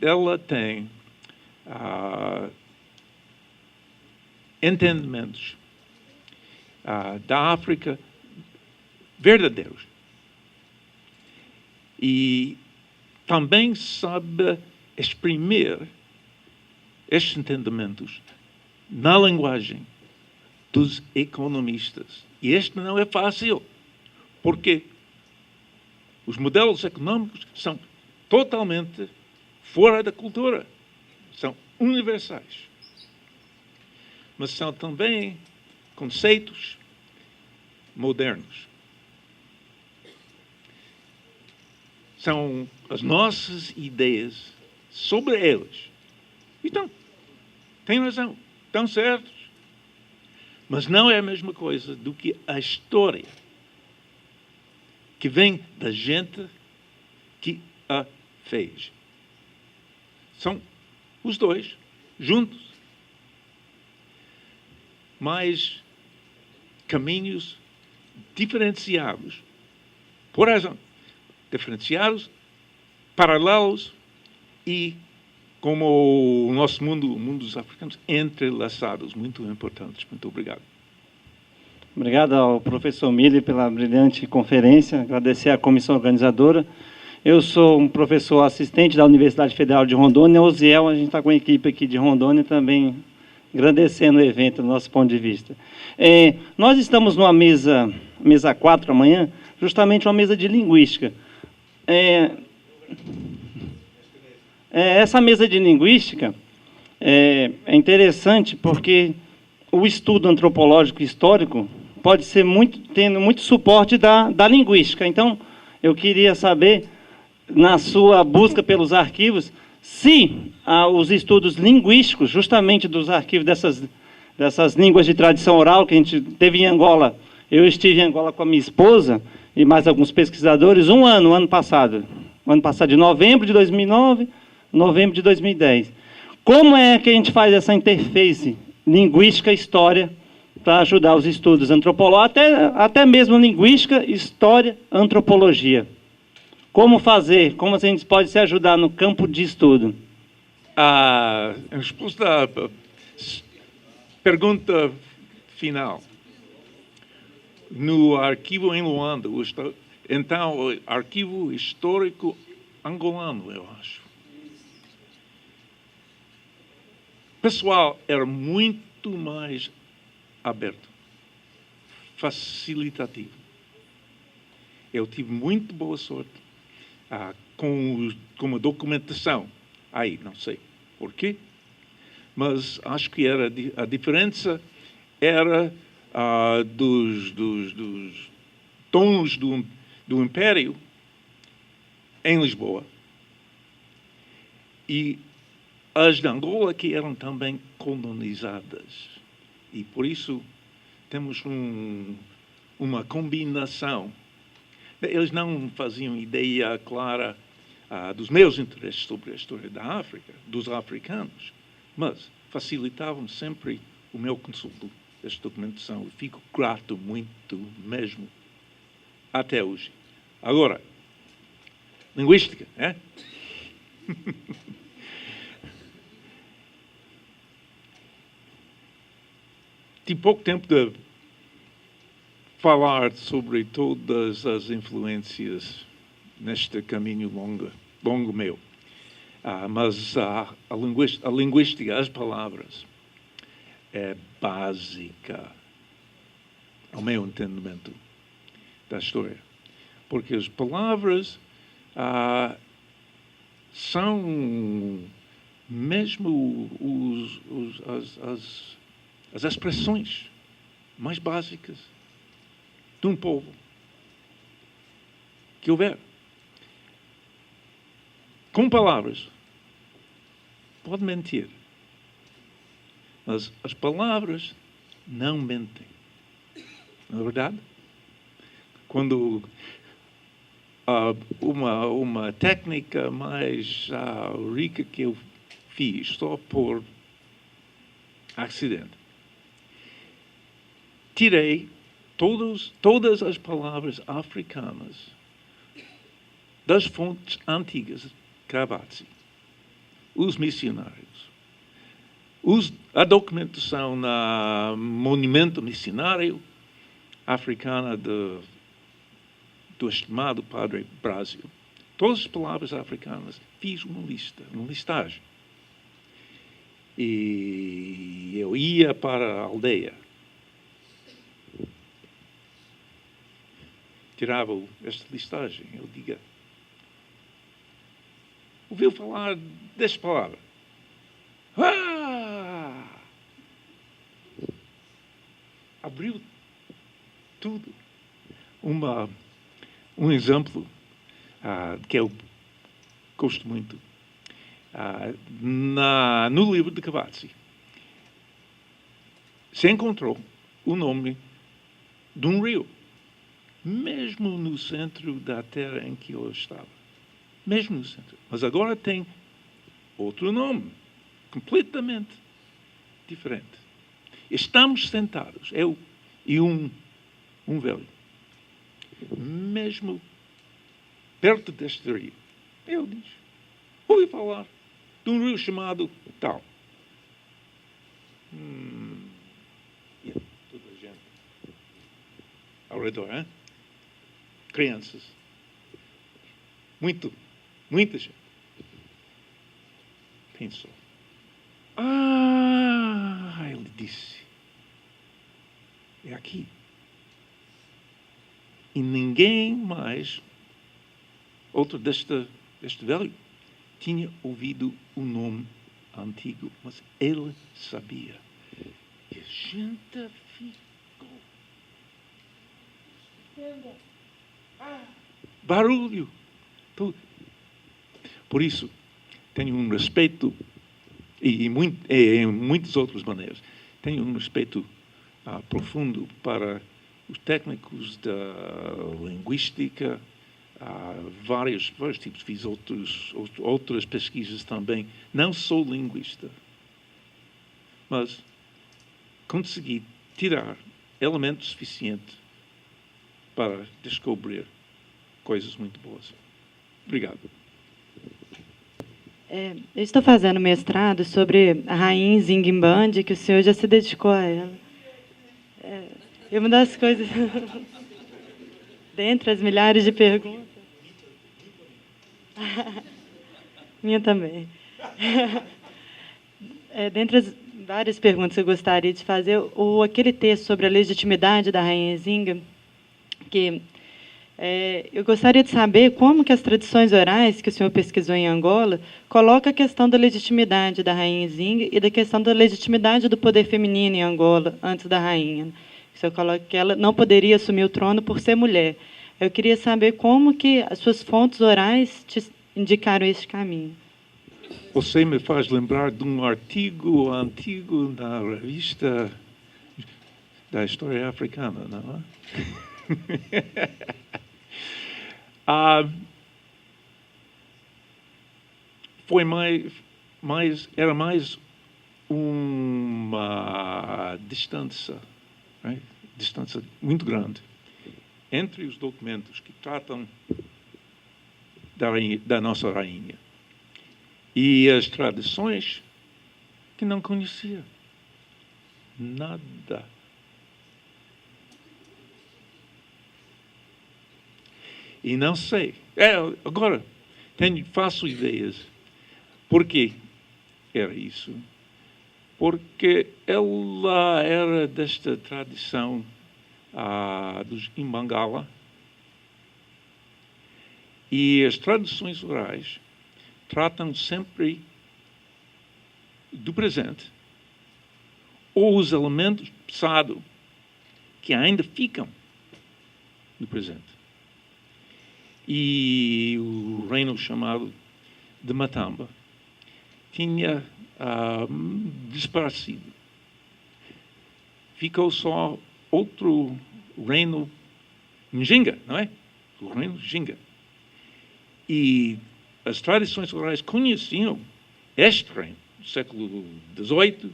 Ela tem entendimentos da África verdadeiros. E também sabe exprimir estes entendimentos na linguagem dos economistas. E este não é fácil, porque os modelos econômicos são totalmente fora da cultura, são universais. Mas são também conceitos modernos. São as nossas ideias sobre eles. Então, tem razão, estão certos. Mas não é a mesma coisa do que a história que vem da gente que a fez. São os dois juntos. Mas caminhos diferenciados, por razão, diferenciados, paralelos e, como o nosso mundo, o mundo dos africanos, entrelaçados, muito importantes. Muito obrigado. Obrigado ao professor Miller pela brilhante conferência, agradecer à comissão organizadora. Eu sou um professor assistente da Universidade Federal de Rondônia, o Ziel, a gente está com a equipe aqui de Rondônia também, agradecendo o evento do nosso ponto de vista. Nós estamos numa mesa 4 amanhã, justamente uma mesa de linguística. Essa mesa de linguística é interessante porque o estudo antropológico histórico pode ser tendo muito suporte da linguística. Então, eu queria saber na sua busca pelos arquivos, se os estudos linguísticos, justamente dos arquivos dessas línguas de tradição oral que a gente teve em Angola, eu estive em Angola com a minha esposa e mais alguns pesquisadores, ano passado, de novembro de 2009, novembro de 2010. Como é que a gente faz essa interface linguística-história para ajudar os estudos antropológicos, até mesmo linguística, história, antropologia? Como fazer? Como a gente pode se ajudar no campo de estudo? A resposta à pergunta final. No arquivo em Luanda, então, o arquivo histórico angolano, eu acho. O pessoal era muito mais aberto, facilitativo. Eu tive muito boa sorte com a documentação. Aí, não sei porquê, mas acho que a diferença era dos tons do Império em Lisboa e as de Angola que eram também colonizadas. E por isso temos uma combinação. Eles não faziam ideia clara dos meus interesses sobre a história da África, dos africanos, mas facilitavam sempre o meu consulto desta documentação. Eu fico grato muito mesmo até hoje. Agora, linguística, é? Tive pouco tempo de falar sobre todas as influências neste caminho longo meu. Mas a linguística, as palavras, é básica ao meu entendimento da história. Porque as palavras são mesmo as expressões mais básicas de um povo que houver. Com palavras, pode mentir, mas as palavras não mentem. Não é verdade? Quando uma técnica mais rica que eu fiz, só por acidente, tirei todas as palavras africanas das fontes antigas de Cavazi, os missionários, a documentação no monumento missionário africana do estimado Padre Brasil. Todas as palavras africanas, fiz uma listagem. E eu ia para a aldeia, tirava esta listagem, eu digo, ouviu falar desta palavra? Abriu tudo. Um exemplo que eu gosto muito, no livro de Cavazi, se encontrou o nome de um rio, mesmo no centro da terra em que ele estava. Mesmo no centro. Mas agora tem outro nome, completamente diferente. Estamos sentados, eu e um velho, mesmo perto deste rio. Eu disse, ouvi falar de um rio chamado tal. E toda a gente ao redor, hein? Crianças. Muita gente. Pensou. Ele disse, é aqui. E ninguém mais, outro deste velho, tinha ouvido o nome antigo, mas ele sabia. E a gente ficou. Barulho. Por isso, tenho um respeito, e em muitas outras maneiras, tenho um respeito profundo para os técnicos da linguística, vários tipos, fiz outras pesquisas também. Não sou linguista, mas consegui tirar elementos suficientes para descobrir coisas muito boas. Obrigado. Eu estou fazendo mestrado sobre a rainha Zingimbandi, que o senhor já se dedicou a ela. E uma das coisas, dentre as milhares de perguntas... Minha também. Dentre as várias perguntas que eu gostaria de fazer, aquele texto sobre a legitimidade da rainha Zinga, que eu gostaria de saber como que as tradições orais que o senhor pesquisou em Angola coloca a questão da legitimidade da rainha Zinga e da questão da legitimidade do poder feminino em Angola antes da rainha. O senhor coloca que ela não poderia assumir o trono por ser mulher. Eu queria saber como que as suas fontes orais te indicaram esse caminho. Você me faz lembrar de um artigo antigo na revista da História Africana, não é? Era mais uma distância, right? Distância muito grande entre os documentos que tratam da nossa rainha e as tradições que não conhecia nada. E não sei. Agora, faço ideias. Por que era isso? Porque ela era desta tradição dos Imbangala. E as traduções orais tratam sempre do presente ou os elementos do passado que ainda ficam no presente. E o reino chamado de Matamba tinha desaparecido. Ficou só outro reino, Njinga, não é? O reino Njinga. E as tradições orais conheciam este reino, do século XVIII,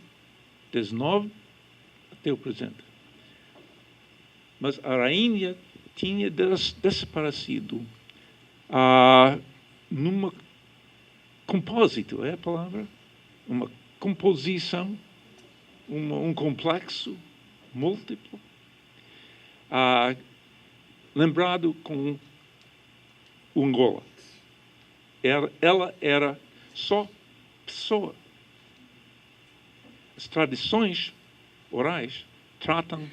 XIX, até o presente. Mas a rainha tinha desaparecido numa compósito, é a palavra? Uma composição, um complexo múltiplo, lembrado com o Angola. Ela era só pessoa. As tradições orais tratam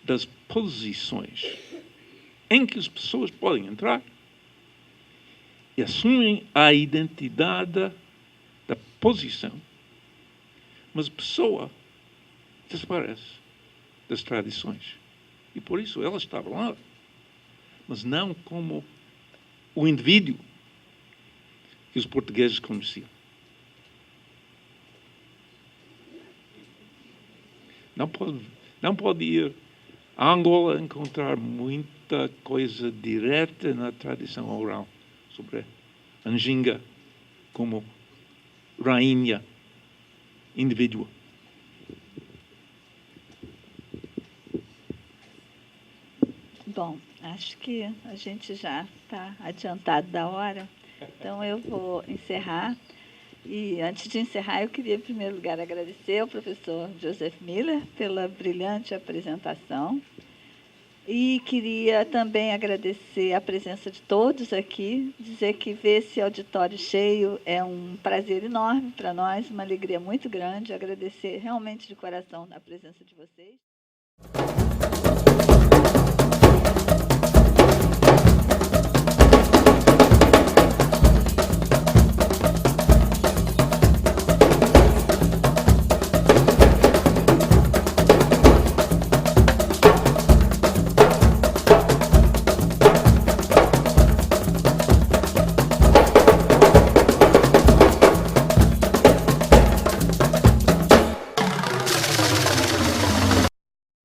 das posições em que as pessoas podem entrar e assumem a identidade da posição, mas a pessoa desaparece das tradições. E por isso ela estava lá, mas não como o indivíduo que os portugueses conheciam. Não pode ir a Angola encontrar muita coisa direta na tradição oral sobre a Njinga como rainha indivídua. Bom, acho que a gente já está adiantado da hora, então eu vou encerrar. E antes de encerrar, eu queria, em primeiro lugar, agradecer ao professor Joseph Miller pela brilhante apresentação. E queria também agradecer a presença de todos aqui, dizer que ver esse auditório cheio é um prazer enorme para nós, uma alegria muito grande, agradecer realmente de coração a presença de vocês.